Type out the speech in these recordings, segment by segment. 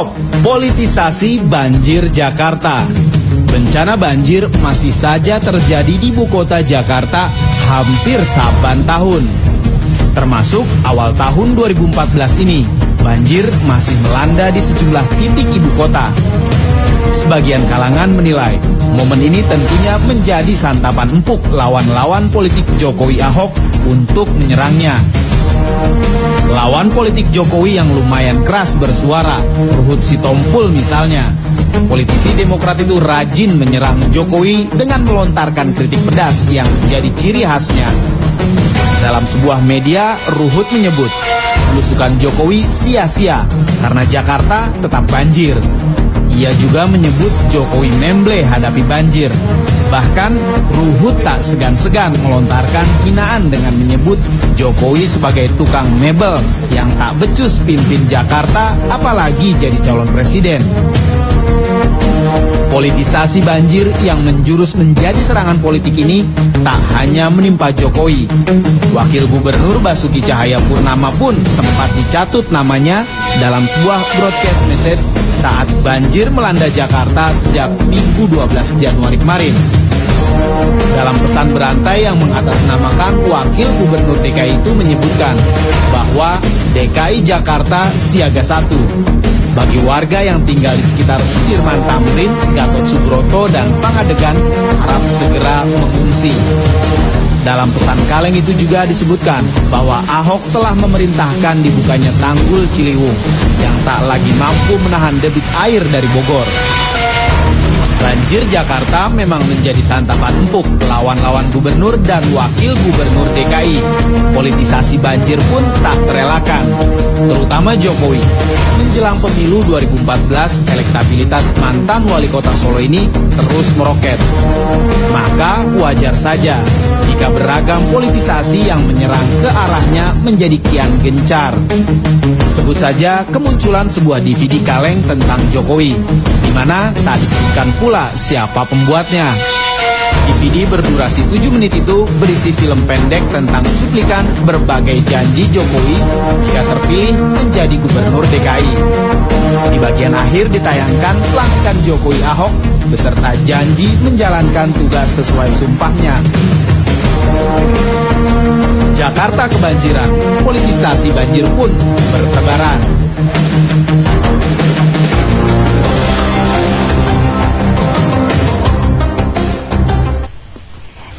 Stop politisasi banjir Jakarta. Bencana banjir masih saja terjadi di ibu kota Jakarta hampir saban tahun. Termasuk awal tahun 2014 ini, banjir masih melanda di sejumlah titik ibu kota. Sebagian kalangan menilai momen ini tentunya menjadi santapan empuk lawan-lawan politik Jokowi Ahok untuk menyerangnya. Lawan politik Jokowi yang lumayan keras bersuara, Ruhut Sitompul misalnya. Politisi Demokrat itu rajin menyerang Jokowi dengan melontarkan kritik pedas yang menjadi ciri khasnya. Dalam sebuah media, Ruhut menyebut belusukan Jokowi sia-sia karena Jakarta tetap banjir. Ia juga menyebut Jokowi memble hadapi banjir. Bahkan Ruhut tak segan-segan melontarkan hinaan dengan menyebut Jokowi sebagai tukang mebel yang tak becus pimpin Jakarta, apalagi jadi calon presiden. Politisasi banjir yang menjurus menjadi serangan politik ini tak hanya menimpa Jokowi. Wakil Gubernur Basuki Cahayapurnama pun sempat dicatut namanya dalam sebuah broadcast message saat banjir melanda Jakarta sejak Minggu 12 Januari kemarin. Dalam pesan berantai yang mengatasnamakan Wakil Gubernur DKI itu menyebutkan bahwa DKI Jakarta siaga 1. Bagi warga yang tinggal di sekitar Sudirman Tamrin, Gatot Subroto, dan Pangadegan harap segera mengungsi. Dalam pesan kaleng itu juga disebutkan bahwa Ahok telah memerintahkan dibukanya tanggul Ciliwung yang tak lagi mampu menahan debit air dari Bogor. Banjir Jakarta memang menjadi santapan empuk lawan-lawan gubernur dan wakil gubernur DKI. Politisasi banjir pun tak terelakkan, terutama Jokowi. Menjelang pemilu 2014, elektabilitas mantan wali kota Solo ini terus meroket. Maka wajar saja jika beragam politisasi yang menyerang ke arahnya menjadi kian gencar. Sebut saja kemunculan sebuah DVD kaleng tentang Jokowi, di mana tak disebutkan pula siapa pembuatnya. DVD berdurasi 7 menit itu berisi film pendek tentang cuplikan berbagai janji Jokowi jika terpilih menjadi gubernur DKI. Di bagian akhir ditayangkan pelantikan Jokowi Ahok beserta janji menjalankan tugas sesuai sumpahnya. Jakarta kebanjiran, politisasi banjir pun bertebaran.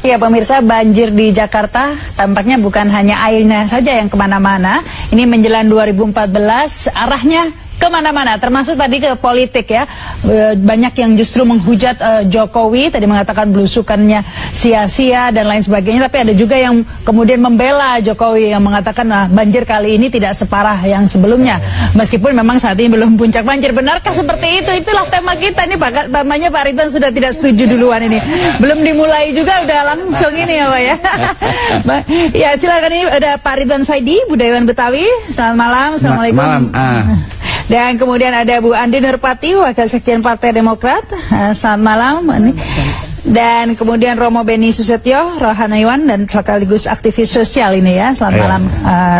Ya pemirsa, banjir di Jakarta tampaknya bukan hanya airnya saja yang kemana-mana. Ini menjelang 2014 arahnya kemana-mana, termasuk tadi ke politik ya. Banyak yang justru menghujat Jokowi, tadi mengatakan belusukannya sia-sia dan lain sebagainya. Tapi ada juga yang kemudian membela Jokowi yang mengatakan banjir kali ini tidak separah yang sebelumnya. Meskipun memang saat ini belum puncak banjir. Benarkah seperti itu? Itulah tema kita. Ini namanya Pak Ridwan sudah tidak setuju duluan ini. Belum dimulai juga udah langsung ini ya Pak ya. Ya silakan, ini ada Pak Ridwan Saidi, budayawan Betawi. Selamat malam. Assalamualaikum. Malam. Dan kemudian ada Bu Andi Nurpati, Wakil Sekjen Partai Demokrat. Selamat malam. Dan kemudian Romo Beni Susetyo, rohaniwan dan sekaligus aktivis sosial ini ya. Selamat malam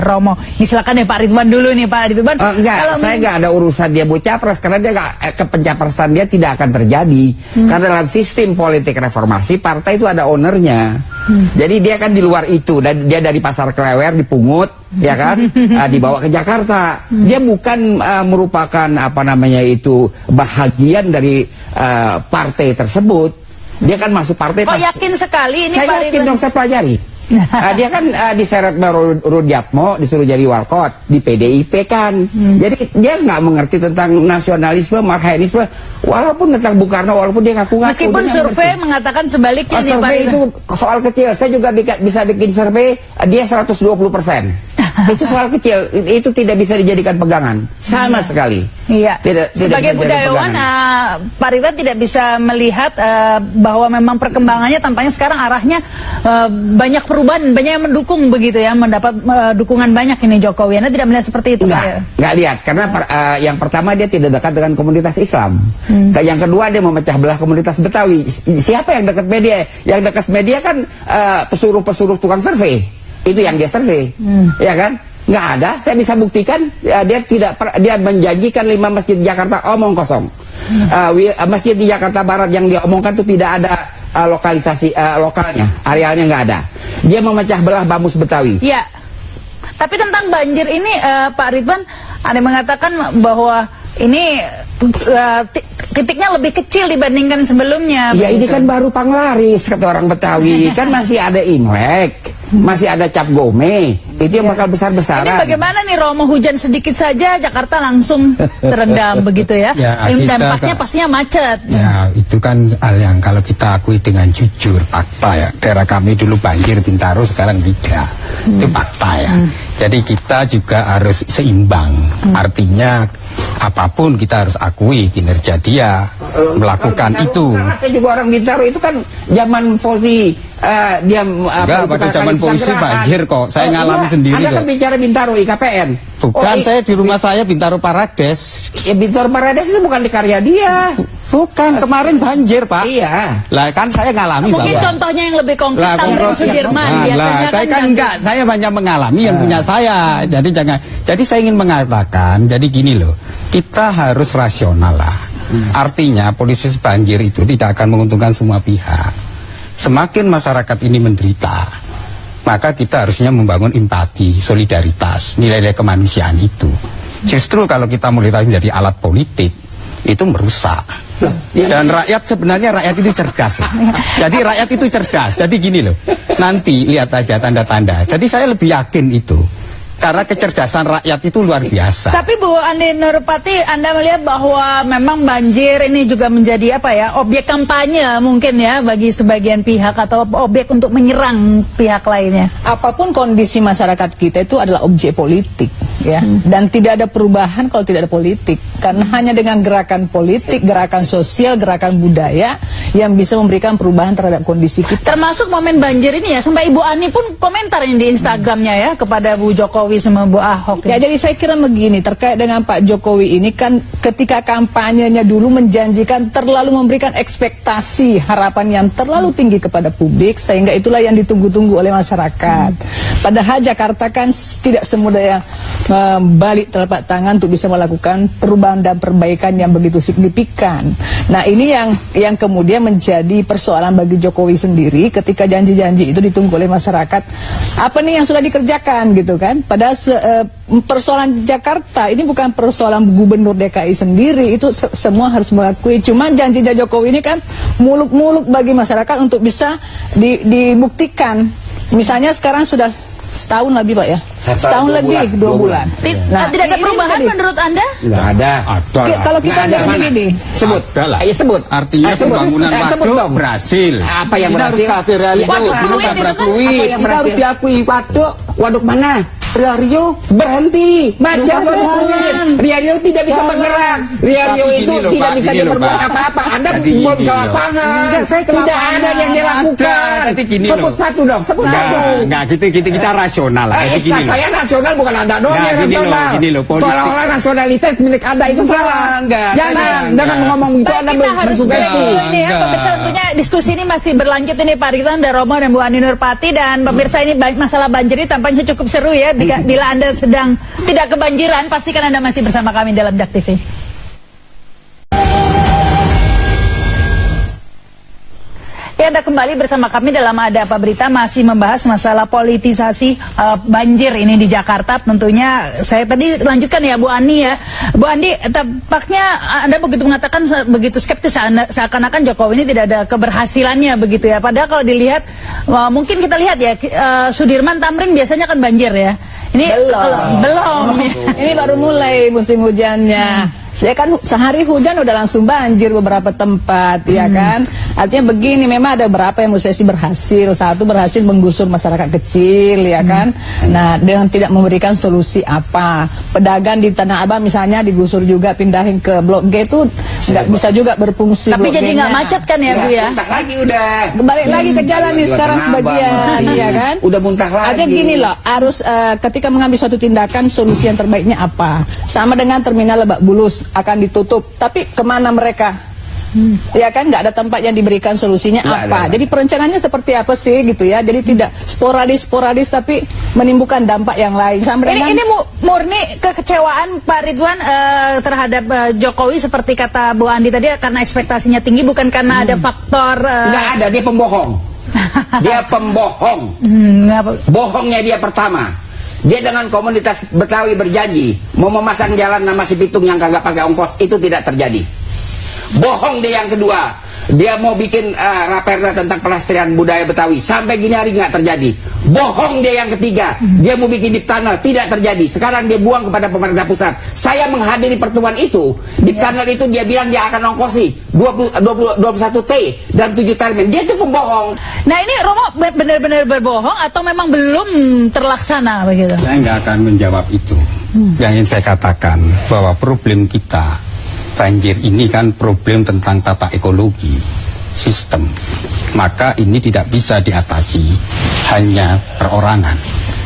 Romo. Ini silakan deh Pak Ridwan dulu nih Pak Ridwan. Saya nggak ada urusan dia mau capres karena dia kepencapresan dia tidak akan terjadi. Karena dalam sistem politik reformasi partai itu ada ownernya. Jadi dia kan di luar itu, dan dia dari Pasar Klewer dipungut, ya kan, dibawa ke Jakarta. Dia bukan merupakan apa namanya itu bahagian dari partai tersebut. Dia kan masuk partai. Kok yakin sekali ini Pak Ridwan? Saya yakin dong, saya pelajari. Dia kan diseret Rudiatmo, disuruh jadi walkot di PDIP kan. Jadi dia nggak mengerti tentang nasionalisme, marxisme, walaupun tentang Bung Karno, walaupun dia ngaku-ngaku. Meskipun survei mengatakan sebaliknya nih Pak survei itu soal kecil. Saya juga bisa bikin survei, dia 120%. Itu soal kecil, itu tidak bisa dijadikan pegangan sama sekali. Iya. Sebagai budayawan, Pak Ridwan tidak bisa melihat bahwa memang perkembangannya tampaknya sekarang arahnya banyak perubahan, banyak yang mendukung begitu ya, mendapat dukungan banyak ini Jokowi. Anda tidak melihat seperti itu? Nggak lihat, karena yang pertama dia tidak dekat dengan komunitas Islam. Yang kedua dia memecah belah komunitas Betawi. Siapa yang dekat media? Yang dekat media kan pesuruh-pesuruh tukang survei. Itu yang dia survei, ya kan? Nggak ada. Saya bisa buktikan dia menjanjikan 5 masjid di Jakarta omong kosong. Masjid di Jakarta Barat yang dia omongkan itu tidak ada lokalisasi lokalnya, arealnya nggak ada. Dia memecah belah Bamus Betawi. Ya. Tapi tentang banjir ini Pak Ridwan, ada yang mengatakan bahwa ini titiknya lebih kecil dibandingkan sebelumnya. Ya ini kan baru Panglaris kata orang Betawi. Kan masih ada Imlek, masih ada Cap Gome. Itu yang bakal besar-besaran. Ini bagaimana nih Romo, hujan sedikit saja Jakarta langsung terendam begitu ya? Dampaknya pastinya macet. Ya itu kan hal yang kalau kita akui dengan jujur, fakta ya. Daerah kami dulu banjir Bintaro, sekarang tidak. Itu fakta ya. Jadi kita juga harus seimbang. Artinya apapun kita harus akui kinerja dia melakukan itu. Karena saya juga orang Bintaro, itu kan zaman Fauzi dia enggak, pada zaman Fauzi banjir kok. Saya ngalami sendiri. Anda kan bicara Bintaro IKPN. Bukan, saya di rumah saya Bintaro Parades. Ya Bintaro Parades itu bukan di karya dia. Bukan, kemarin banjir Pak. Iya. Lah kan saya ngalami. Mungkin bahwa contohnya yang lebih konkret Tamrin Sudirman biasanya saya kan enggak, saya banyak mengalami yang punya saya. Jadi jangan. Jadi saya ingin mengatakan, jadi gini loh, kita harus rasional lah. Artinya politik banjir itu tidak akan menguntungkan semua pihak. Semakin masyarakat ini menderita, maka kita harusnya membangun empati, solidaritas, nilai-nilai kemanusiaan itu. Justru kalau kita mulai menjadi alat politik, itu merusak. Dan rakyat sebenarnya rakyat itu cerdas lah. Jadi rakyat itu cerdas. Jadi gini loh, nanti lihat aja tanda-tanda. Jadi saya lebih yakin itu. Karena kecerdasan rakyat itu luar biasa. Tapi Bu Andi Nurpati, Anda melihat bahwa memang banjir ini juga menjadi apa ya, objek kampanye mungkin ya bagi sebagian pihak atau objek untuk menyerang pihak lainnya. Apapun kondisi masyarakat kita itu adalah objek politik ya. Dan tidak ada perubahan kalau tidak ada politik. Karena hanya dengan gerakan politik, gerakan sosial, gerakan budaya yang bisa memberikan perubahan terhadap kondisi kita. Termasuk momen banjir ini ya, sampai Ibu Ani pun komentar ini di Instagramnya ya kepada Bu Jokowi sama Bu Ahok. Ya, jadi saya kira begini, terkait dengan Pak Jokowi ini kan ketika kampanyenya dulu menjanjikan terlalu memberikan ekspektasi, harapan yang terlalu tinggi kepada publik, sehingga itulah yang ditunggu-tunggu oleh masyarakat. Padahal Jakarta kan tidak semudah yang balik telapak tangan untuk bisa melakukan perubahan dan perbaikan yang begitu signifikan. Nah ini yang kemudian menjadi persoalan bagi Jokowi sendiri ketika janji-janji itu ditunggu oleh masyarakat. Apa nih yang sudah dikerjakan gitu kan? Padahal persoalan Jakarta ini bukan persoalan gubernur DKI sendiri, itu semua harus mengakui. Cuma janji Jokowi ini kan muluk-muluk bagi masyarakat untuk bisa dibuktikan. Misalnya sekarang sudah setahun lebih Pak ya, setahun lebih 2 bulan. Nah, tidak ada perubahan menurut Anda? Nggak ada. Kalau kita lihat begini, sebut. Ayo sebut. Artinya pembangunan waduk berhasil. Apa yang berhasil? Waduk Pluit itu kan? Apa yang berhasil? Diakui waduk mana? Rio berhenti, macet berhenti. Rio tidak bisa bergerak. Rio itu tidak bisa diperbuat apa-apa. Anda belum ke lapangan. Tidak ada yang dilakukan. Sebut satu dong, sebut satu. Enggak, kita rasional lah. Saya nasional, bukan Anda dong yang nasional. Seolah-olah nasionalitas milik Anda itu salah. Jangan ngomong itu, Anda mensugesti. Ini ya, pemirsa, tentunya diskusi ini masih berlanjut ini Pak Ridwan dan Romo dan Bu Andi Nurpati, dan pemirsa ini masalah banjir ini tampaknya cukup seru ya. Bila Anda sedang tidak kebanjiran, pastikan Anda masih bersama kami dalam Dak TV. Ya, Anda kembali bersama kami dalam Ada Apa Berita, masih membahas masalah politisasi banjir ini di Jakarta. Tentunya saya tadi lanjutkan ya Bu Ani ya. Bu Andi, tampaknya Anda begitu mengatakan begitu skeptis, seakan-akan Jokowi ini tidak ada keberhasilannya begitu ya. Padahal kalau dilihat, mungkin kita lihat ya, Sudirman Tamrin biasanya kan banjir ya. Ini belum. Ini baru mulai musim hujannya. Saya kan sehari hujan udah langsung banjir beberapa tempat, ya kan. Artinya begini, memang ada beberapa yang menurut saya sih berhasil. Satu, berhasil menggusur masyarakat kecil, ya kan. Nah, dengan tidak memberikan solusi apa. Pedagang di Tanah Abang misalnya digusur juga, pindahin ke Blok G itu nggak bisa juga berfungsi. Tapi jadi nggak macet kan ya Bu ya? Muntah lagi udah. Balik lagi ke jalan nih sekarang sebagian, iya kan. Udah muntah lagi. Artinya gini loh, harus ketika mengambil suatu tindakan, solusi yang terbaiknya apa. Sama dengan terminal Lebak Bulus akan ditutup, tapi kemana mereka Ya kan, nggak ada tempat yang diberikan solusinya Nggak apa. ada. Jadi perencanaannya seperti apa sih gitu ya. Jadi tidak sporadis tapi menimbulkan dampak yang lain. Sampai dengan Ini murni kekecewaan Pak Ridwan terhadap Jokowi seperti kata Bu Andi tadi, karena ekspektasinya tinggi, bukan karena ada faktor Nggak ada, dia pembohong. Dia pembohong. Bohongnya dia pertama. Dia dengan komunitas Betawi berjanji mau memasang jalan nama si Pitung yang kagak pakai ongkos, itu tidak terjadi. Bohong dia yang kedua. Dia mau bikin raperda tentang pelestarian budaya Betawi, sampai gini hari nggak terjadi. Bohong dia yang ketiga. Dia mau bikin Deep Tunnel, tidak terjadi. Sekarang dia buang kepada pemerintah pusat. Saya menghadiri pertemuan itu. Deep Tunnel itu dia bilang dia akan ongkosi 21 T dan 7 termin. Dia itu pembohong. Nah ini Romo benar-benar berbohong atau memang belum terlaksana begitu? Saya nggak akan menjawab itu. Yang ingin saya katakan bahwa problem kita banjir ini kan problem tentang tata ekologi, sistem. Maka ini tidak bisa diatasi hanya perorangan,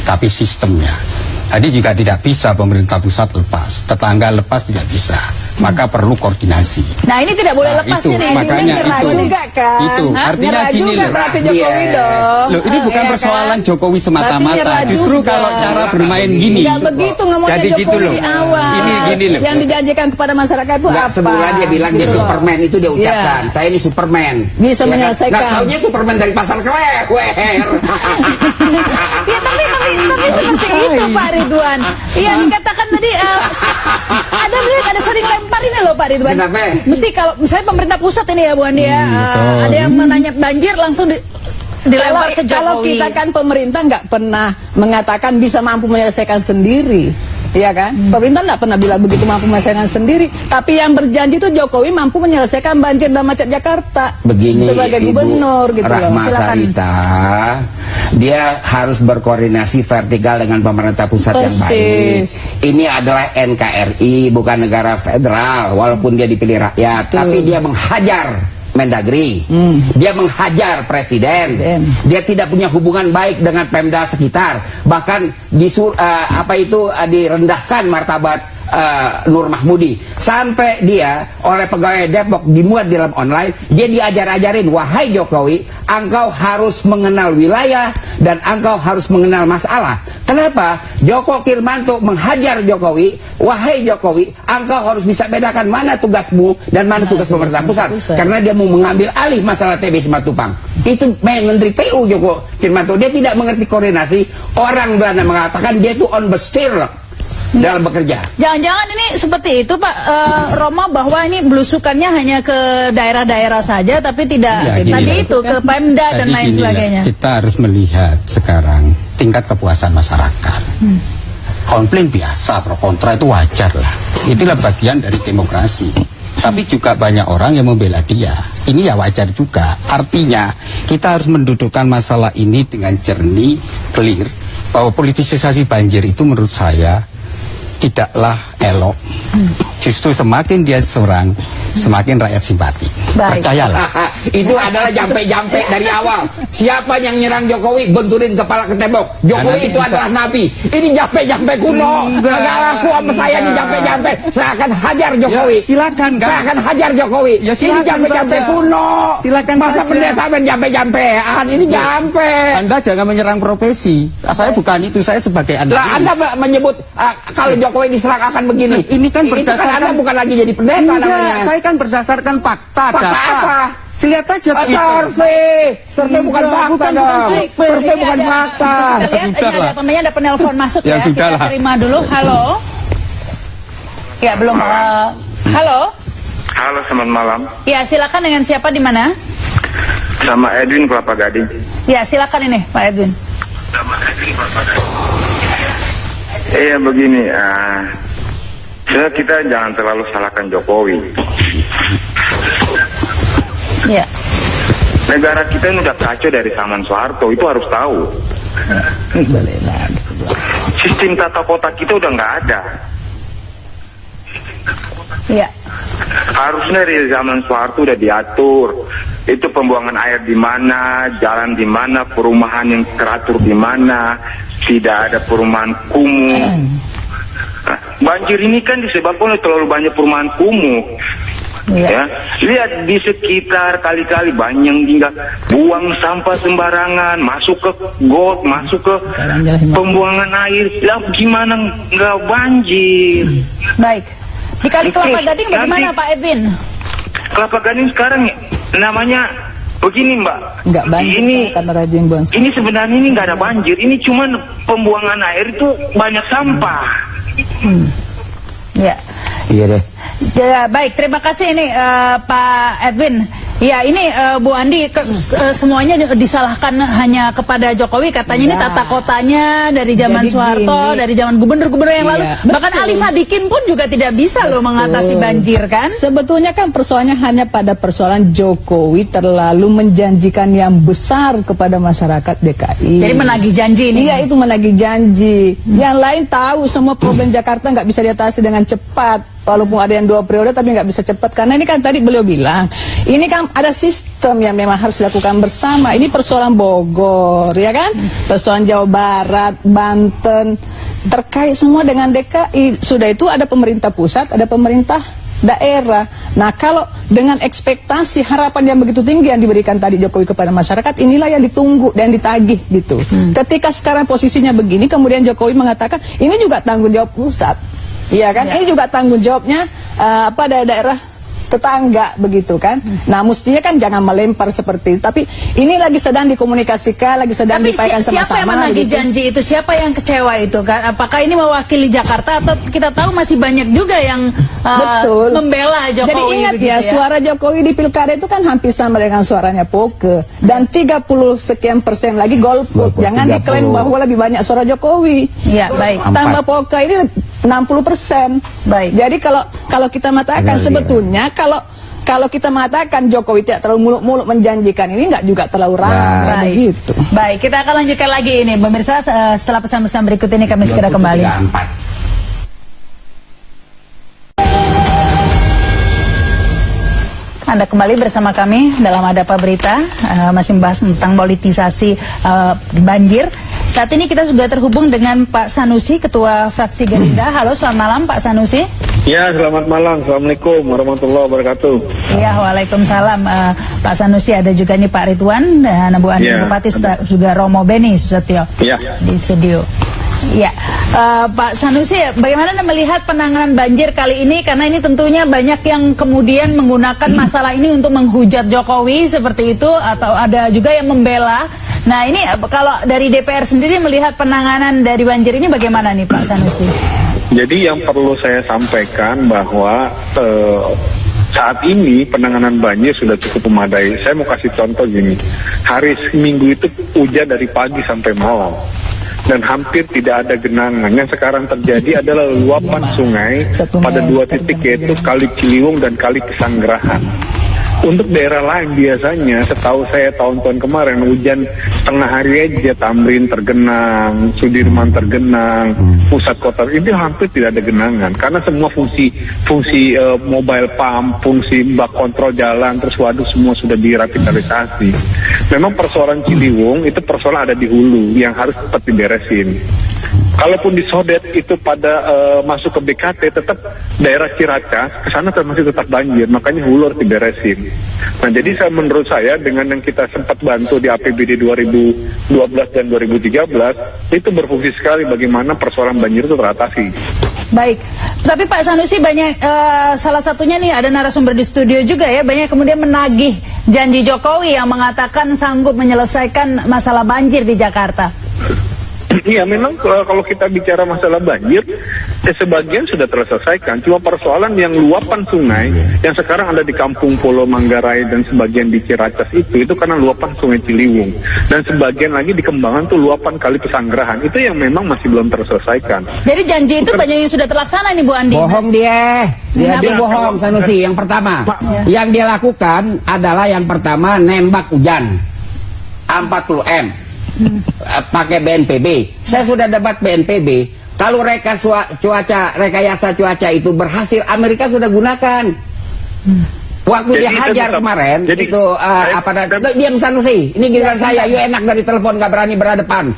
tapi sistemnya. Jadi juga tidak bisa pemerintah pusat lepas, tetangga lepas tidak bisa. Maka perlu koordinasi. Nah ini tidak boleh lepas itu, ini. makanya nyerah itu. juga kan. Itu artinya Nyerah gini juga loh. berarti Jokowi Iya. dong. Loh, ini bukan Iya persoalan kan? Jokowi Berarti semata-mata. nyerah Justru juga. kalau cara bermain gini. Nggak begitu ngomongnya Jadi Jokowi gitu loh. di awal. Ini gini loh. Yang dijanjikan kepada masyarakat itu Nggak apa? semula dia bilang dia Gitu loh. Superman, itu dia ucapkan. Iya. Saya ini Superman. Bisa Ya kan? menyelesaikan. Nggak taunya Superman dari pasar Klewer. Ya tapi seperti itu Pak Ridwan. Iya dikatakan tadi ada sering lempar ini loh Pak Ridwan. Kenapa? Mesti kalau misalnya pemerintah pusat ini ya Bu Andi ya, betul. ada yang menanya banjir langsung dilempar ke Jokowi. Kalau kita kan pemerintah nggak pernah mengatakan bisa mampu menyelesaikan sendiri, ya kan? Pemerintah nggak pernah bilang begitu mampu menyelesaikan sendiri. Tapi yang berjanji itu Jokowi mampu menyelesaikan banjir dan macet Jakarta Begini sebagai Ibu gubernur gitu loh. Rahma Silakan. Sarita, dia harus berkoordinasi vertikal dengan pemerintah pusat yang baik. Persis. Ini adalah NKRI, bukan negara federal, walaupun dia dipilih rakyat, Betul. tapi dia menghajar Mendagri, dia menghajar presiden, dia tidak punya hubungan baik dengan Pemda sekitar, bahkan direndahkan martabat Nur Mahmudi, sampai dia oleh pegawai Depok dimuat di dalam online. Dia diajar-ajarin, wahai Jokowi, engkau harus mengenal wilayah dan engkau harus mengenal masalah. Kenapa? Joko Kirmanto menghajar Jokowi, wahai Jokowi, engkau harus bisa bedakan mana tugasmu dan mana tugas pemerintah pusat, karena dia mau mengambil alih masalah TB Simatupang. Itu Menteri PU Joko Kirmanto, dia tidak mengerti koordinasi. Orang Belanda mengatakan dia itu on bestirlek dalam bekerja. Jangan-jangan ini seperti itu Pak Romo, bahwa ini belusukannya hanya ke daerah-daerah saja, tapi tidak Ya, gini tadi loh. itu ke Pemda dan Jadi lain gini sebagainya. lah, kita harus melihat sekarang tingkat kepuasan masyarakat. Konflik biasa, pro kontra itu wajar lah. Itulah bagian dari demokrasi. Tapi juga banyak orang yang membela dia. Ini ya wajar juga. Artinya kita harus mendudukkan masalah ini dengan jernih, clear, bahwa politisasi banjir itu menurut saya tidaklah elok. Justru semakin dia serang, semakin rakyat simpati. Baik. Percayalah. Itu adalah jampe-jampe dari awal. Siapa yang nyerang Jokowi, benturin kepala ke tembok. Jokowi nanti itu adalah nabi. Ini jampe-jampe kuno. Enggak. Enggak laku sama saya ini jampe-jampe. Saya akan hajar Jokowi. Ya, silakan, kan? Saya akan hajar Jokowi. Ya, ini silakan jampe-jampe saja. kuno. Silakan Masa saja. pendeta main jampe-jampean. Ini jampe. Anda jangan menyerang profesi. Saya bukan itu, saya sebagai Anda. Lah Anda menyebut kalau Jokowi diserang akan begini. Ini kan Itu berdasarkan- Anda bukan lagi jadi pendeta namanya. Enggak, saya kan berdasarkan fakta, Fakta data. apa? Lihat aja Twitter. Survei bukan Enggak, fakta bukan dong. Baik, Survei ini bukan ada- fakta. Kita lihat ini Sudah ada lah. temannya, ada penelpon masuk Ya, ya. sudah Kita lah. terima dulu. Halo. Ya belum. Halo. Halo, selamat malam. Ya silakan, dengan siapa di mana? Sama Edwin Kelapa Gading. Ya silakan ini Pak Edwin. Iya begini, kita jangan terlalu salahkan Jokowi. Ya. Negara kita ini udah kacau dari zaman Soeharto, itu harus tahu. Sistem tata kota kita udah nggak ada. Ya. Harusnya dari zaman Soeharto udah diatur. Itu pembuangan air di mana, jalan di mana, perumahan yang teratur di mana, tidak ada perumahan kumuh. Nah, banjir ini kan disebabkan oleh terlalu banyak perumahan kumuh. Iya. Ya, lihat di sekitar kali-kali banyak yang tinggal buang sampah sembarangan, masuk ke got, masuk ke pembuangan air. Lah gimana nggak banjir? Baik. Di Kali Kelapa Gading bagaimana nanti- Pak Edwin? Kelapa Gading sekarang namanya begini Mbak. Nggak banjir Ini karena rajin buang sampah. ini sebenarnya ini nggak ada banjir. Ini cuman pembuangan air itu banyak sampah. Ya. Iya deh. Ya, baik, terima kasih ini Pak Edwin. Ya, ini Bu Andi semuanya disalahkan hanya kepada Jokowi, katanya ini tata kotanya dari zaman Jadi Soeharto, gini. dari zaman gubernur-gubernur yang lalu. Iya, Bahkan betul. Ali Sadikin pun juga tidak bisa loh mengatasi banjir kan? Sebetulnya kan persoalannya hanya pada persoalan Jokowi terlalu menjanjikan yang besar kepada masyarakat DKI. Jadi menagih janji ini. Iya, itu menagih janji. Yang lain tahu semua problem Jakarta nggak bisa diatasi dengan cepat. Walaupun ada yang 2 periode tapi nggak bisa cepat. Karena ini kan tadi beliau bilang, ini kan ada sistem yang memang harus dilakukan bersama. Ini persoalan Bogor, ya kan? Persoalan Jawa Barat, Banten, terkait semua dengan DKI. Sudah itu ada pemerintah pusat, ada pemerintah daerah. Nah, kalau dengan ekspektasi harapan yang begitu tinggi yang diberikan tadi Jokowi kepada masyarakat, inilah yang ditunggu dan ditagih gitu. Ketika sekarang posisinya begini, kemudian Jokowi mengatakan ini juga tanggung jawab pusat, iya kan? Ini juga tanggung jawabnya pada daerah tetangga begitu kan. Nah, mestinya kan jangan melempar seperti itu. Tapi ini lagi sedang dikomunikasikan, lagi sedang Tapi dipakai sama-sama. siapa yang menagih begitu. janji itu? Siapa yang kecewa itu kan? Apakah ini mewakili Jakarta atau kita tahu masih banyak juga yang Betul. membela Jokowi? Jadi ingat begitu ya, suara Jokowi di pilkada itu kan hampir sama dengan suaranya Poke. Dan 30 sekian persen lagi golput. Golput, Jangan 30. diklaim bahwa lebih banyak suara Jokowi. Ya, baik. Tambah Poke ini 60%. Baik. Jadi kalau kita mengatakan Benar, sebetulnya kalau kita mengatakan Jokowi tidak terlalu muluk-muluk menjanjikan, ini nggak juga terlalu ramai Baik. begitu. Baik, kita akan lanjutkan lagi ini. Pemirsa, setelah pesan-pesan berikut ini kami segera kembali. 24. Anda kembali bersama kami dalam Ada Apa Berita, masih membahas tentang politisasi banjir. Saat ini kita sudah terhubung dengan Pak Sanusi, Ketua Fraksi Gerindra. Halo, selamat malam Pak Sanusi. Ya, selamat malam. Assalamualaikum warahmatullahi wabarakatuh. Iya, waalaikumsalam. Pak Sanusi, ada juga nih Pak Ridwan dan Bu Andi Ya, Bupati, juga Romo Beni Susetio Ya. di studio. Ya, Pak Sanusi, bagaimana Anda melihat penanganan banjir kali ini? Karena ini tentunya banyak yang kemudian menggunakan masalah ini untuk menghujat Jokowi seperti itu, atau ada juga yang membela. Nah, ini kalau dari DPR sendiri melihat penanganan dari banjir ini bagaimana nih Pak Sanusi? Jadi yang perlu saya sampaikan bahwa saat ini penanganan banjir sudah cukup memadai. Saya mau kasih contoh gini. Hari Minggu itu hujan dari pagi sampai malam. Dan hampir tidak ada genangan. Yang sekarang terjadi adalah luapan sungai pada 2 titik, yaitu Kali Ciliwung dan Kali Pesanggerahan. Untuk daerah lain biasanya, setahu saya tahun-tahun kemarin hujan setengah hari aja Tamrin tergenang, Sudirman tergenang, pusat kota itu hampir tidak ada genangan karena semua fungsi mobile pump, fungsi bak kontrol jalan, terus waduk semua sudah direvitalisasi. Memang persoalan Ciliwung itu persoalan ada di hulu yang harus cepat diberesin. Kalaupun disodet itu pada masuk ke BKT, tetap daerah Ciracas ke sana masih tetap banjir, makanya hulu harus diberesin. Nah, jadi menurut saya dengan yang kita sempat bantu di APBD 2012 dan 2013 itu berfungsi sekali bagaimana persoalan banjir itu teratasi. Baik, tapi Pak Sanusi banyak salah satunya nih ada narasumber di studio juga ya, banyak kemudian menagih janji Jokowi yang mengatakan sanggup menyelesaikan masalah banjir di Jakarta. Iya, memang kalau kita bicara masalah banjir, sebagian sudah terselesaikan. Cuma persoalan yang luapan sungai yang sekarang ada di Kampung Pulau Manggarai dan sebagian di Ciracas itu karena luapan sungai Ciliwung. Dan sebagian lagi di Kembangan tuh luapan Kali Pesanggerahan. Itu yang memang masih belum terselesaikan. Jadi janji itu banyak yang sudah terlaksana nih Bu Andi. Bohong dia. Dia Kenapa? bohong Sanusi. Yang pertama, yang dia lakukan adalah yang pertama nembak hujan 40 M. Pakai BNPB. Saya sudah debat BNPB. Kalau rekayasa cuaca itu berhasil, Amerika sudah gunakan. Waktu Jadi dia hajar tetap- kemarin jadi itu diam Sanusi. Ini giliran saya. You enak dari telepon, nggak berani berhadapan.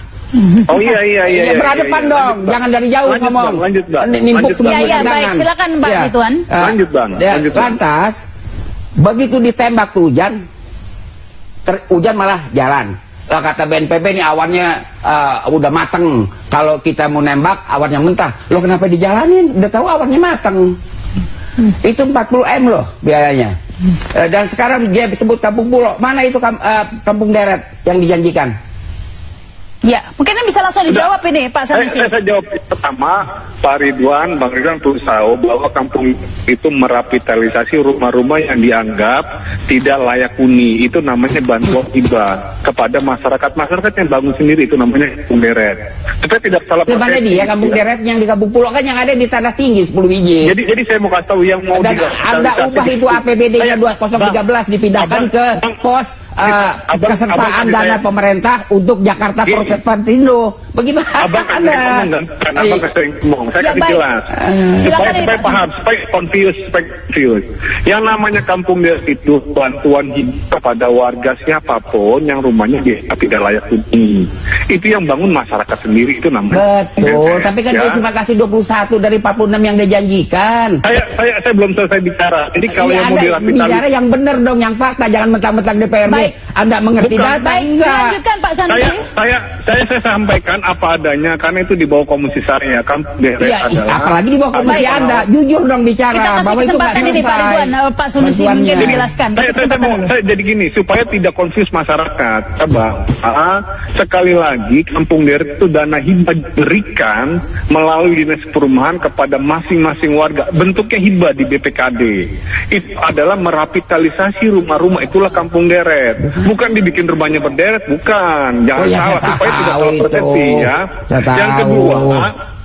Oh iya. Ya, berhadapan dong, Lanjut, Bang. jangan dari jauh Lanjut, ngomong. Bang, lanjut, Bang. Nimpuk Lanjut, sudah Bang. Iya, bertentangan. baik, silakan Pak Ridwan. Lanjut, Bang. Lanjut, Bang. Lantas Begitu ditembak tuh hujan, hujan malah jalan. Lah kata BNPB ini awannya udah mateng. Kalau kita mau nembak awannya mentah. Loh kenapa dijalanin? Udah tahu awannya mateng. Itu 40 M loh biayanya. Dan sekarang dia disebut kampung pulau. Mana itu kampung deret yang dijanjikan? Ya, mungkin bisa langsung dijawab ini Pak Sanusi. Saya jawab pertama, Pak Ridwan, Bang Ridwan perlu tahu bahwa kampung itu merapitalisasi rumah-rumah yang dianggap tidak layak huni. Itu namanya bantuan hibah kepada masyarakat. Masyarakat yang bangun sendiri, itu namanya kampung deret. Supaya tidak salah Mana dia kampung deret yang di kampung pulau kan yang ada di Tanah Tinggi 10 biji. Jadi saya mau kasih tahu yang mau Ada ubah itu APBD-nya 2013 dipindahkan ke pos kesertaan dana pemerintah untuk Jakarta Propertindo. Bagaimana? Abang sering ngomong, saya kasih jelas. Supaya paham, supaya confused. Yang namanya kampung deret itu bantuan hidup kepada warga siapapun yang rumahnya tidak layak huni. Itu yang bangun masyarakat sendiri, itu namanya. Betul, tapi kan dia cuma kasih 21 dari 46 yang dia janjikan. Saya belum selesai bicara. Jadi kalau yang mau dirapitalisasi, bicara yang benar dong, yang fakta, jangan mentang-mentang DPRD. Baik. Anda mengerti data? Baik, lanjutkan Pak Sanusi. Saya sampaikan apa adanya karena itu di bawah komisi saya kan apalagi di bawah komisi Anda jujur dong bicara. Kita kasih bahwa kesempatan ini Pak Ridwan, Pak Sanusi mungkin dijelaskan. Saya jadi gini supaya tidak confuse masyarakat, bahwa sekali lagi kampung deret itu dana hibah diberikan melalui dinas perumahan kepada masing-masing warga, bentuknya hibah di BPKD. Itu adalah merapitalisasi rumah-rumah, itulah kampung deret, bukan dibikin rumahnya berderet, bukan, jangan salah supaya tidak salah persepsi ya.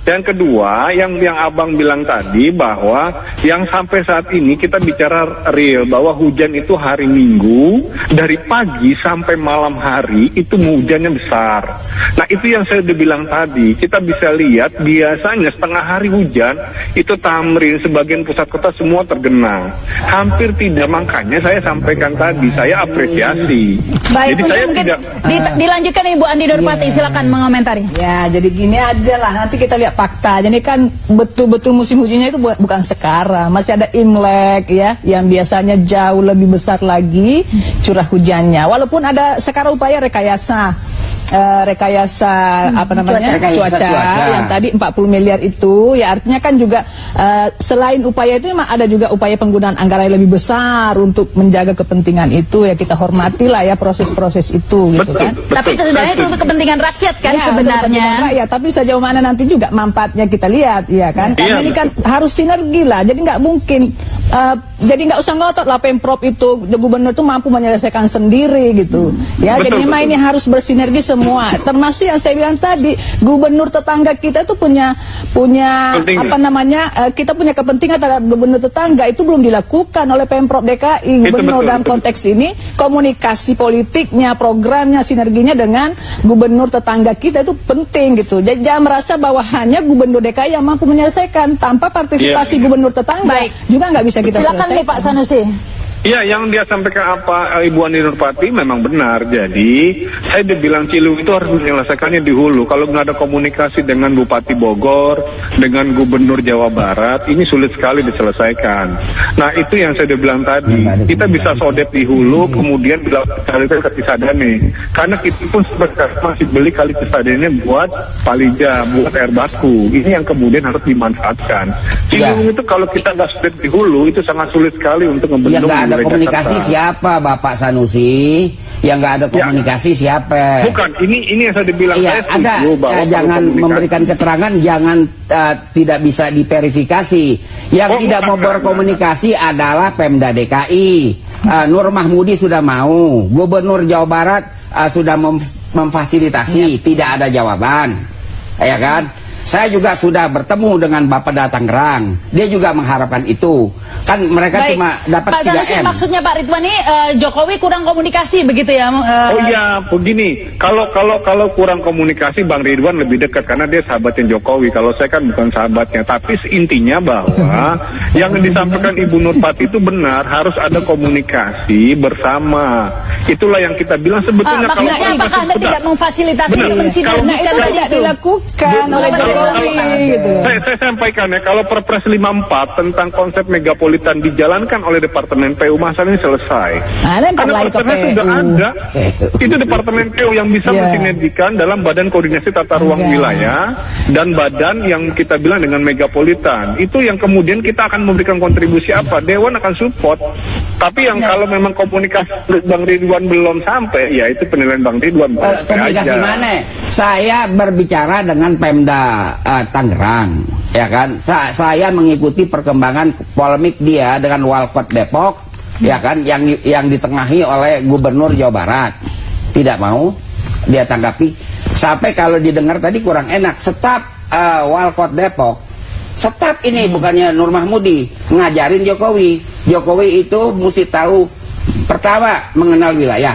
Yang kedua, yang abang bilang tadi bahwa yang sampai saat ini kita bicara real bahwa hujan itu hari Minggu dari pagi sampai malam hari itu hujannya besar. Nah itu yang saya udah bilang tadi, kita bisa lihat biasanya setengah hari hujan itu Tamrin sebagian pusat kota semua tergenang. Hampir tidak, makanya saya sampaikan tadi saya apresiasi. Baik, jadi saya mungkin tidak dilanjutkan Ibu Andi Nurpati, silakan mengomentari. Ya, jadi gini aja lah, nanti kita lihat fakta. Jadi kan betul-betul musim hujannya itu bukan sekarang, masih ada Imlek ya, yang biasanya jauh lebih besar lagi curah hujannya. Walaupun ada sekarang upaya rekayasa cuaca yang tadi 40 miliar itu, ya artinya kan juga selain upaya itu memang ada juga upaya penggunaan anggaran yang lebih besar untuk menjaga kepentingan itu, ya kita hormati lah ya proses-proses itu gitu kan. Tapi sebenarnya itu untuk kepentingan rakyat kan ya, sebenarnya. Rakyat, tapi sejauh mana nanti juga manfaatnya kita lihat ya kan. Karena ini kan harus sinergi lah, jadi nggak mungkin jadi nggak usah ngotot lah Pemprov itu, gubernur itu mampu menyelesaikan sendiri gitu ya. Jadi memang ini harus bersinergi semua, termasuk yang saya bilang tadi, gubernur tetangga kita itu punya kita punya kepentingan terhadap gubernur tetangga, itu belum dilakukan oleh Pemprov DKI. Gubernur dalam konteks ini komunikasi politiknya, programnya, sinerginya dengan gubernur tetangga kita itu penting gitu. Jadi jangan merasa bahwa hanya gubernur DKI yang mampu menyelesaikan, tanpa partisipasi gubernur tetangga juga nggak bisa kita silakan nih Pak Sanusi. Iya, yang dia sampaikan apa Ibu Andi Nurpati memang benar. Jadi saya dibilang Ciliwung itu harus menyelesaikannya di hulu. Kalau nggak ada komunikasi dengan Bupati Bogor, dengan Gubernur Jawa Barat, ini sulit sekali diselesaikan. Nah itu yang saya bilang tadi. Kita bisa sodet di hulu, kemudian dilakukan ke Cisadane. Karena kita pun masih beli kali Cisadane buat palija, buat air baku. Ini yang kemudian harus dimanfaatkan. Ciliwung itu kalau kita nggak sodet di hulu, itu sangat sulit sekali untuk membendung. Komunikasi siapa Bapak Sanusi? Yang nggak ada komunikasi siapa? Bukan, ini yang saya dibilang. Iya, ada. Jangan memberikan keterangan, jangan tidak bisa diverifikasi. Yang tidak mau berkomunikasi adalah Pemda DKI. Nur Mahmudi sudah mau, Gubernur Jawa Barat sudah memfasilitasi, tidak ada jawaban, ya kan? Saya juga sudah bertemu dengan Bapak Tangerang, dia juga mengharapkan itu. Kan mereka cuma dapat 3M. Pak Sanusi, maksudnya Pak Ridwan ini Jokowi kurang komunikasi begitu ya? Oh iya, begini. Kalau kurang komunikasi, Bang Ridwan lebih dekat karena dia sahabatnya Jokowi. Kalau saya kan bukan sahabatnya. Tapi intinya bahwa yang disampaikan Ibu Nurpati itu benar, harus ada komunikasi bersama. Itulah yang kita bilang sebetulnya. Maksudnya apakah Anda tidak memfasilitasi kepentingan itu tidak dilakukan oleh Jokowi gitu. Saya sampaikan ya, kalau Perpres 54 tentang konsep megapolitan dijalankan oleh Departemen PU, masalah ini selesai. Nah, lempar Karena lagi ke perpresnya PU. sudah ada. Itu Departemen PU yang bisa mensinergikan dalam Badan Koordinasi Tata Ruang Wilayah dan badan yang kita bilang dengan megapolitan. Itu yang kemudian kita akan memberikan kontribusi apa? Dewan akan support. Tapi yang kalau memang komunikasi Bang Ridwan belum sampai, ya itu penilaian Bang Ridwan. Komunikasi mana? Saya berbicara dengan Pemda Tangerang, ya kan? Saya mengikuti perkembangan polemik dia dengan Walkot Depok, ya kan? Yang ditengahi oleh Gubernur Jawa Barat. Tidak mau dia tanggapi. Sampai kalau didengar tadi kurang enak. Staf Walkot Depok, staf ini bukannya Nur Mahmudi ngajarin Jokowi. Jokowi itu mesti tahu, pertama mengenal wilayah,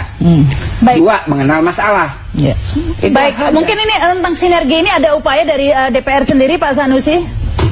Baik. dua mengenal masalah. Ya. Itu Baik, aja. mungkin ini tentang sinergi ini ada upaya dari DPR sendiri, Pak Sanusi?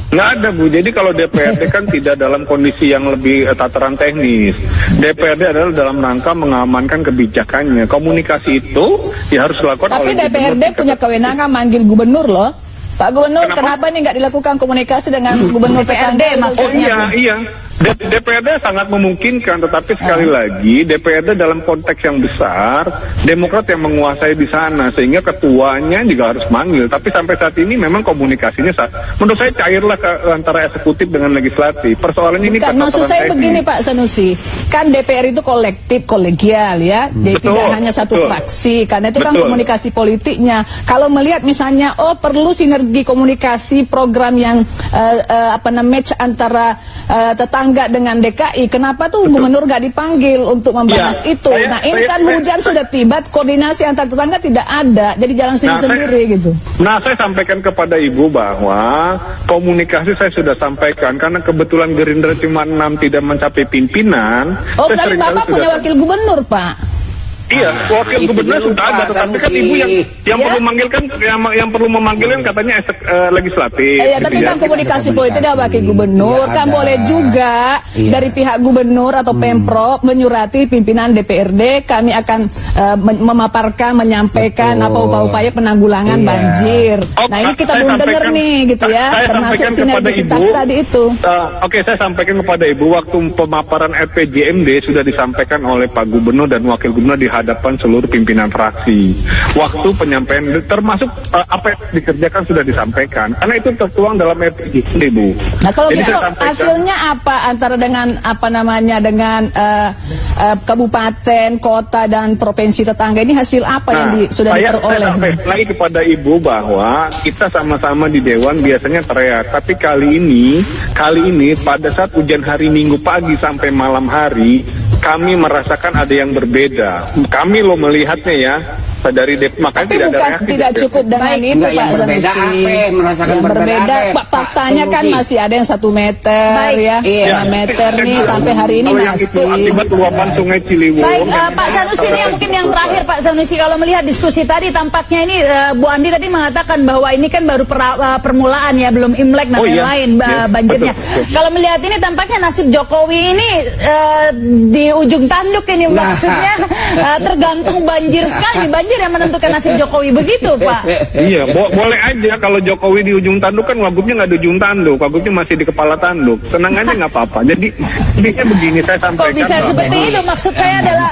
Nggak ada, Bu. Jadi kalau DPRD kan tidak dalam kondisi yang lebih tataran teknis. DPRD adalah dalam rangka mengamankan kebijakannya. Komunikasi itu ya harus dilakukan Tapi oleh DPRD gubernur. punya kewenangan manggil gubernur loh. Pak Gubernur, kenapa nih nggak dilakukan komunikasi dengan gubernur DPRD tetangga? maksudnya. Oh iya. DPRD sangat memungkinkan, tetapi sekali lagi DPRD dalam konteks yang besar, Demokrat yang menguasai di sana, sehingga ketuanya juga harus manggil. Tapi sampai saat ini memang komunikasinya menurut saya cairlah antara eksekutif dengan legislatif. Persoalan ini Bukan, maksud saya begini Pak Sanusi, kan DPR itu kolektif, kolegial ya, jadi Betul, tidak hanya satu betul. fraksi, karena itu kan Betul. komunikasi politiknya. Kalau melihat misalnya, perlu sinergi komunikasi program yang match antara tetangga dengan DKI, kenapa tuh gubernur nggak dipanggil untuk membahas Ya, itu? Nah ini kan hujan sudah tiba, koordinasi antar tetangga tidak ada, jadi jalan sendiri-sendiri gitu. Nah, saya sampaikan kepada Ibu bahwa komunikasi saya sudah sampaikan, karena kebetulan Gerindra cuma 6 tidak mencapai pimpinan. Oh, saya tapi seringkali Bapak punya sudah- wakil gubernur, Pak. Iya, wakil Itu gubernur dulu, sudah ada, Pak tetapi kan Sanusi. Ibu yang Ya. perlu memanggilkan, yang perlu memanggilkan katanya legislatif. Iya, gitu tapi ya. kan komunikasi politik ada wakil gubernur, Iya, kan ada. boleh juga Iya. dari pihak gubernur atau Pemprov menyurati pimpinan DPRD, kami akan memaparkan, menyampaikan Betul. apa upaya penanggulangan Iya. banjir. Oh, Nah ini kita saya belum dengar sampaikan- nih gitu ya, saya termasuk sampaikan kepada sinergisitas Ibu. tadi itu. Oke, saya sampaikan kepada Ibu, waktu pemaparan RPJMD sudah disampaikan oleh Pak Gubernur dan Wakil Gubernur di hadapan seluruh pimpinan fraksi. Waktu penyampaian termasuk apa yang dikerjakan sudah disampaikan, karena itu tertuang dalam RPJMD, Bu. Nah kalau Jadi gitu saya sampaikan- hasilnya apa antara dengan dengan kabupaten, kota dan provinsi tetangga ini hasil apa yang sudah saya diperoleh? sampaikan lagi kepada Ibu bahwa kita sama-sama di Dewan biasanya teriak, tapi kali ini pada saat hujan hari Minggu pagi sampai malam hari, kami merasakan ada yang berbeda. Kami lo melihatnya ya dari makanya Tapi tidak ada bukan reaksi. tidak cukup dengan itu Enggak, Pak yang berbeda Sanusi. apa? Merasakan Yang berbeda berbeda, apa? Pak, faktanya kan Sanusi. masih ada yang 1 meter Baik. ya, Iya. 5 meter nih sampai hari ini Kalau yang itu masih. akibat luapan Sungai Ciliwung. Baik, Pak Sanusi ini yang mungkin yang terakhir Pak Sanusi, kalau melihat diskusi tadi tampaknya ini Bu Andi tadi mengatakan bahwa ini kan baru permulaan ya, belum Imlek dan Oh, iya. lain-lain Iya, banjirnya. betul. Kalau melihat ini tampaknya nasib Jokowi ini di ujung tanduk ini, maksudnya tergantung banjir sekali, banjir yang menentukan nasib Jokowi, begitu Pak? Iya, boleh aja kalau Jokowi di ujung tanduk, kan wagubnya nggak di ujung tanduk, wagubnya masih di kepala tanduk. Senang aja nggak apa-apa. Jadi intinya begini, saya Kok sampaikan. bisa bahwa- seperti itu? Maksud saya adalah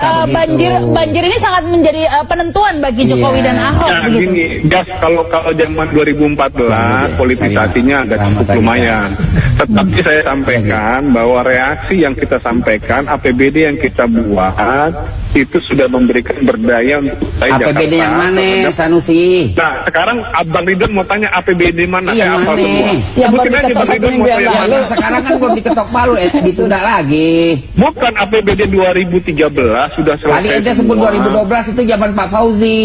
banjir ini sangat menjadi penentuan bagi Jokowi dan Ahok, Nah, begitu. gini, gas kalau zaman 2014 politisasinya agak cukup lumayan. Tetapi saya sampaikan bahwa reaksi yang kita sampaikan, APBD yang kita buat itu sudah memberikan berdaya untuk APBD yang mana, Sanusi? Nah, sekarang Abang Ridwan mau tanya APBD mana? Iya, Saya hafal mana? semua. Yang Sebutin baru aja, diketok Bang 1 Ridwan minggu mau yang tanya lalu. mana. Yang sekarang kan belum diketok palu, ditunda lagi. Bukan APBD 2013 sudah selesai. Tadi ente sebut semua. 2012 itu zaman Pak Fauzi.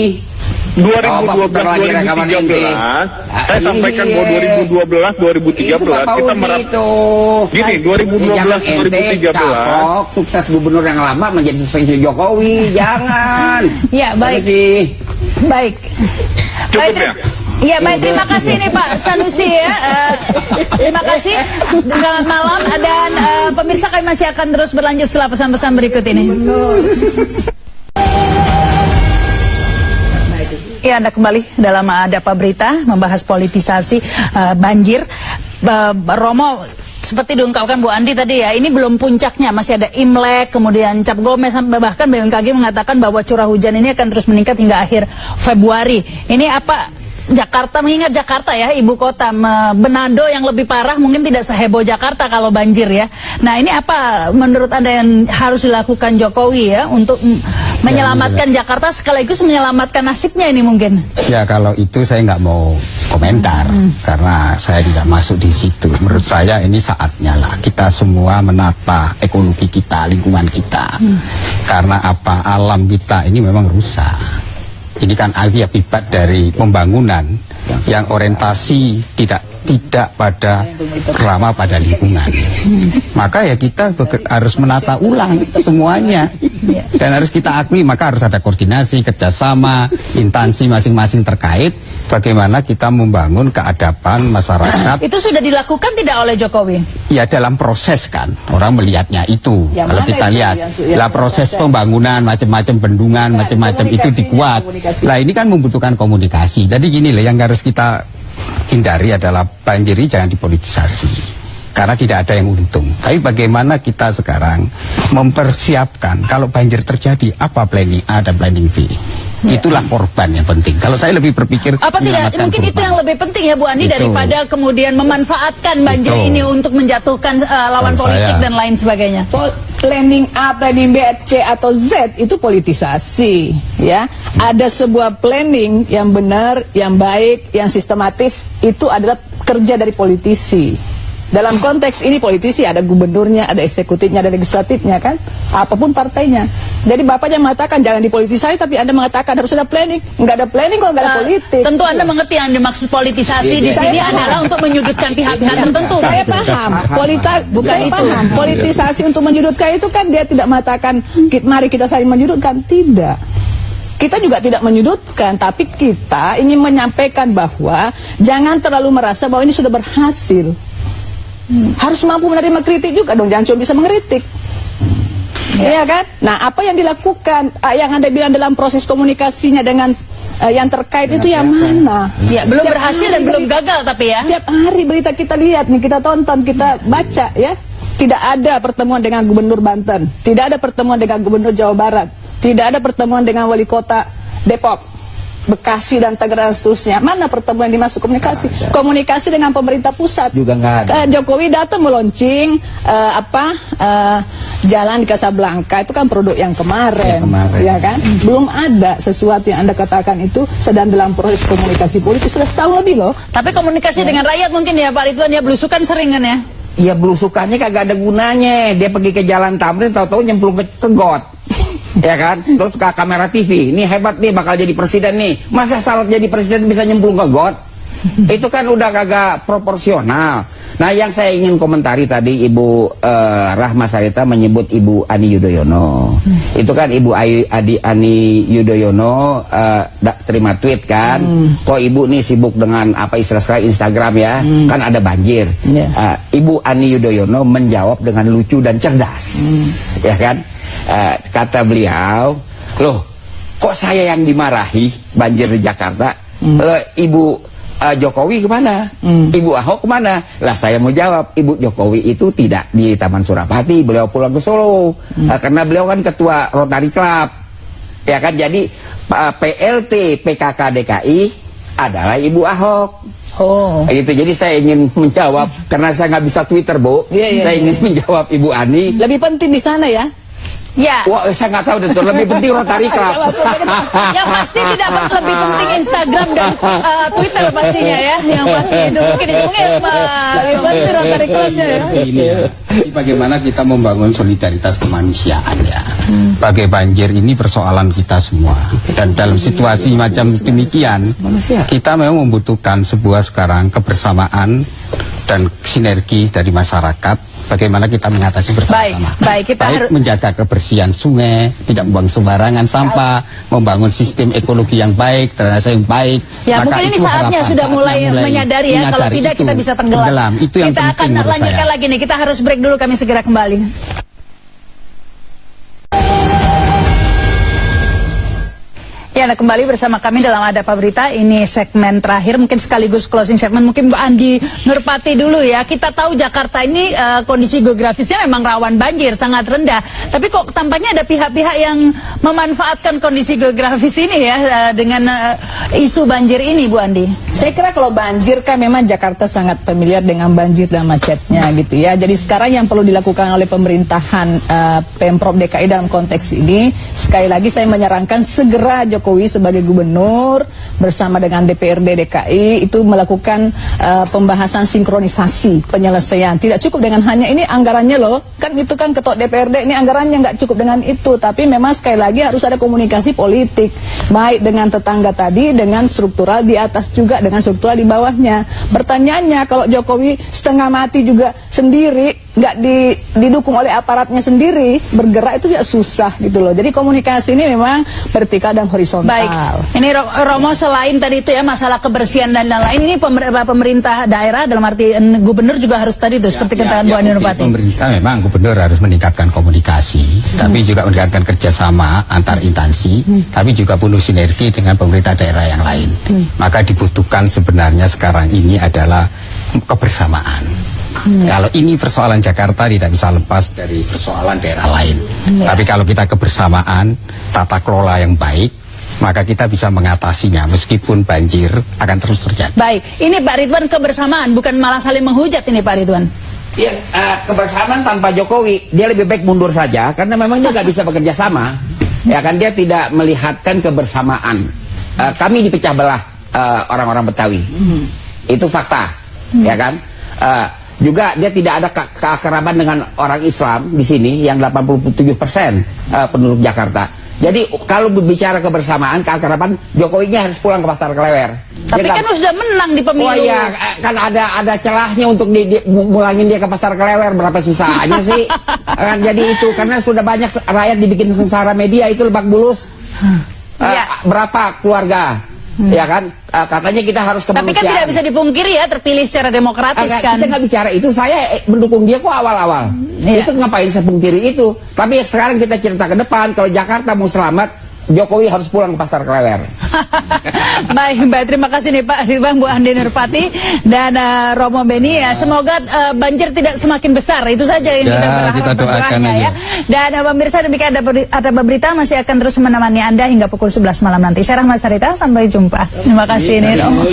Oh, putar lagi rekaman ente. 2012-2013 saya sampaikan bahwa 2012-2013 Itu Pak kita Fauzi itu. Gini, Jangan ente 2012-2013 kapok sukses gubernur yang lama menjadi sukses Jokowi. Jangan. Ya, baik. Sanusi. Baik. Cukup Baik, ya? Iya, baik, terima kasih nih Pak Sanusi ya. Terima kasih. Selamat malam dan pemirsa, kami masih akan terus berlanjut setelah pesan-pesan berikut ini. Ya, Anda kembali dalam Adapa Berita membahas politisasi banjir. Romo, seperti diungkapkan Bu Andi tadi ya, ini belum puncaknya, masih ada Imlek, kemudian Cap Gomez, bahkan BMKG mengatakan bahwa curah hujan ini akan terus meningkat hingga akhir Februari. Ini apa? Jakarta, mengingat Jakarta ya, ibu kota, Manado yang lebih parah mungkin tidak seheboh Jakarta kalau banjir ya. Nah, ini apa menurut Anda yang harus dilakukan Jokowi ya untuk menyelamatkan Jakarta sekaligus menyelamatkan nasibnya ini mungkin? Ya, kalau itu saya nggak mau komentar karena saya tidak masuk di situ. Menurut saya ini saatnya lah kita semua menata ekologi kita, lingkungan kita. Karena apa, alam kita ini memang rusak. Ini kan akibat dari pembangunan yang orientasi tidak pada ramah pada lingkungan. Maka ya kita harus menata ulang semuanya. Dan harus kita akui, maka harus ada koordinasi, kerjasama, instansi masing-masing terkait bagaimana kita membangun keadaban masyarakat. Itu sudah dilakukan tidak oleh Jokowi? Ya, dalam proses kan, orang melihatnya itu. Yang kalau mana kita itu lihat, yang lah proses pembangunan, macam-macam bendungan, macam-macam itu dikuat. Lah ini kan membutuhkan komunikasi. Jadi gini loh, yang harus kita hindari adalah banjir ini jangan dipolitisasi. Karena tidak ada yang untung. Tapi bagaimana kita sekarang mempersiapkan kalau banjir terjadi, apa planning A dan planning B. Itulah korban yang penting. Kalau saya lebih berpikir apa tidak, mungkin itu yang lebih penting ya Bu Andi, daripada kemudian memanfaatkan banjir ini untuk menjatuhkan lawan politik dan lain sebagainya. Planning A, planning B, C atau Z itu politisasi ya. Ada sebuah planning yang benar, yang baik, yang sistematis, itu adalah kerja dari politisi. Dalam konteks ini politisi ada gubernurnya, ada eksekutifnya, ada legislatifnya kan, apapun partainya. Jadi bapaknya mengatakan jangan dipolitisasi, tapi Anda mengatakan harus ada planning. Nggak ada planning kalau nggak ada politik. Tentu Anda mengerti yang dimaksud politisasi di sini adalah untuk menyudutkan pihak-pihak tertentu. Saya paham. Paham. Politisasi untuk menyudutkan itu kan dia tidak mengatakan mari kita saling menyudutkan, tidak. Kita juga tidak menyudutkan, tapi kita ingin menyampaikan bahwa jangan terlalu merasa bahwa ini sudah berhasil. Harus mampu menerima kritik juga dong, jangan cuma bisa mengkritik. Iya kan? Nah, apa yang dilakukan, yang Anda bilang dalam proses komunikasinya dengan yang terkait itu yang mana? Ya, belum berhasil dan belum gagal tapi ya. Tiap hari berita kita lihat nih, kita tonton, kita baca ya. Tidak ada pertemuan dengan Gubernur Banten, tidak ada pertemuan dengan Gubernur Jawa Barat, tidak ada pertemuan dengan Wali Kota Depok, Bekasi dan Tangerang dan seterusnya. Mana pertemuan yang dimaksud komunikasi? Komunikasi dengan pemerintah pusat Juga nggak ada. Jokowi datang meluncing jalan di Casablanca, itu kan produk yang kemarin, ya kan? Belum ada sesuatu yang Anda katakan itu sedang dalam proses komunikasi politik sudah setahun lebih loh. Tapi komunikasi dengan rakyat mungkin ya Pak Ridwan ya, belusukan sering kan ya? Iya, belusukannya kagak ada gunanya. Dia pergi ke Jalan Tamrin, tahu-tahu nyemplung ke got. Ya kan? Terus ke kamera TV, ini hebat nih bakal jadi presiden nih. Masa salah jadi presiden bisa nyemplung ke got? Itu kan udah kagak proporsional. Nah, yang saya ingin komentari tadi Ibu Rahma Sarita menyebut Ibu Ani Yudhoyono. Itu kan Ibu Ani Yudhoyono terima tweet kan. Kok Ibu nih sibuk dengan apa istilah sekarang Instagram ya? Kan ada banjir. Ibu Ani Yudhoyono menjawab dengan lucu dan cerdas. Ya kan? Kata beliau, loh kok saya yang dimarahi banjir di Jakarta? Ibu Jokowi kemana? Ibu Ahok kemana? Lah saya mau jawab, Ibu Jokowi itu tidak di Taman Surapati, beliau pulang ke Solo. Karena beliau kan ketua Rotary Club. Ya kan, jadi PLT PKK DKI adalah Ibu Ahok. Oh. Gitu. Jadi saya ingin menjawab, karena saya nggak bisa Twitter, Bu. Saya ingin menjawab Ibu Ani. Lebih penting di sana ya. Ya. Wah, saya nggak tahu deh, lebih penting Rotary Club. Yang pasti tidak lebih penting Instagram dan Twitter pastinya ya. Yang pasti itu mungkin lebih penting Rotary Clubnya ya. Ini ya, ini bagaimana kita membangun solidaritas kemanusiaan ya. Bagai banjir ini persoalan kita semua. Dan dalam situasi macam demikian, kita memang membutuhkan sebuah sekarang kebersamaan dan sinergi dari masyarakat. Bagaimana kita mengatasi bersama-sama. Baik, kita harus menjaga kebersihan sungai, tidak membuang sembarangan sampah, membangun sistem ekologi yang baik, drainase yang baik. Ya, mungkin ini saatnya sudah mulai menyadari ya, kalau tidak kita bisa tenggelam. Itu yang kita akan lanjutkan lagi nih, kita harus break dulu, kami segera kembali. Ya, Anda kembali bersama kami dalam Ada Apa Berita. Ini segmen terakhir, mungkin sekaligus closing segmen. Mungkin Mbak Andi Nurpati dulu ya. Kita tahu Jakarta ini kondisi geografisnya memang rawan banjir, sangat rendah. Tapi kok tampaknya ada pihak-pihak yang memanfaatkan kondisi geografis ini ya dengan isu banjir ini, Bu Andi. Saya kira kalau banjir kan memang Jakarta sangat familiar dengan banjir dan macetnya gitu ya. Jadi sekarang yang perlu dilakukan oleh pemerintahan Pemprov DKI dalam konteks ini, sekali lagi saya menyarankan segera Jokowi sebagai gubernur bersama dengan DPRD DKI itu melakukan pembahasan sinkronisasi penyelesaian. Tidak cukup dengan hanya ini anggarannya loh, kan itu kan ketua DPRD ini anggarannya nggak cukup dengan itu, tapi memang sekali lagi harus ada komunikasi politik baik dengan tetangga tadi, dengan struktural di atas juga dengan struktural di bawahnya. Pertanyaannya kalau Jokowi setengah mati juga sendiri, nggak didukung oleh aparatnya sendiri, bergerak itu ya susah gitu loh. Jadi komunikasi ini memang vertikal dan horizontal. Baik, ini Romo, selain tadi itu ya masalah kebersihan dan lain-lain, ini pemerintah daerah dalam arti gubernur juga harus tadi itu seperti katakan Bu Andi Nurpati. Pemerintah memang gubernur harus meningkatkan komunikasi, tapi juga meningkatkan kerjasama antar instansi, tapi juga penuh sinergi dengan pemerintah daerah yang lain. Maka dibutuhkan sebenarnya sekarang ini adalah kebersamaan. Kalau ini persoalan Jakarta tidak bisa lepas dari persoalan daerah lain. Tapi kalau kita kebersamaan, tata kelola yang baik, maka kita bisa mengatasinya meskipun banjir akan terus terjadi. Baik, ini Pak Ridwan kebersamaan, bukan malah saling menghujat ini Pak Ridwan. Ya, kebersamaan tanpa Jokowi, dia lebih baik mundur saja karena memang dia nggak bisa bekerja sama. Ya kan, dia tidak melihatkan kebersamaan. Kami dipecah belah orang-orang Betawi. Itu fakta, ya kan? Juga dia tidak ada keakraban dengan orang Islam di sini yang 87% penduduk Jakarta. Jadi kalau berbicara kebersamaan, keakraban, Jokowinya harus pulang ke Pasar Klewer. Tapi kan sudah menang di pemilu. Oh iya, kan ada celahnya untuk mulangin dia ke Pasar Klewer, berapa susahnya sih? Kan jadi itu karena sudah banyak rakyat dibikin sengsara media itu Lebak Bulus. Berapa keluarga? Ya kan, katanya kita harus kemanusiaan. Tapi kan tidak bisa dipungkiri ya, terpilih secara demokratis kan. Kita nggak bicara itu, saya mendukung dia kok awal-awal. Itu ngapain saya pungkiri itu. Tapi sekarang kita cerita ke depan, kalau Jakarta mau selamat, Jokowi harus pulang ke Pasar Klewer. Baik, terima kasih nih Pak Ridwan, Bu Andi Nurpati dan Romo Beni ya. Semoga banjir tidak semakin besar. Itu saja yang kita berharap, kita doakan aja. Dan pemirsa, demikian Ada Berita masih akan terus menemani Anda hingga pukul 11 malam nanti. Saya Rahma Sarita, sampai jumpa. Terima kasih nih Romo.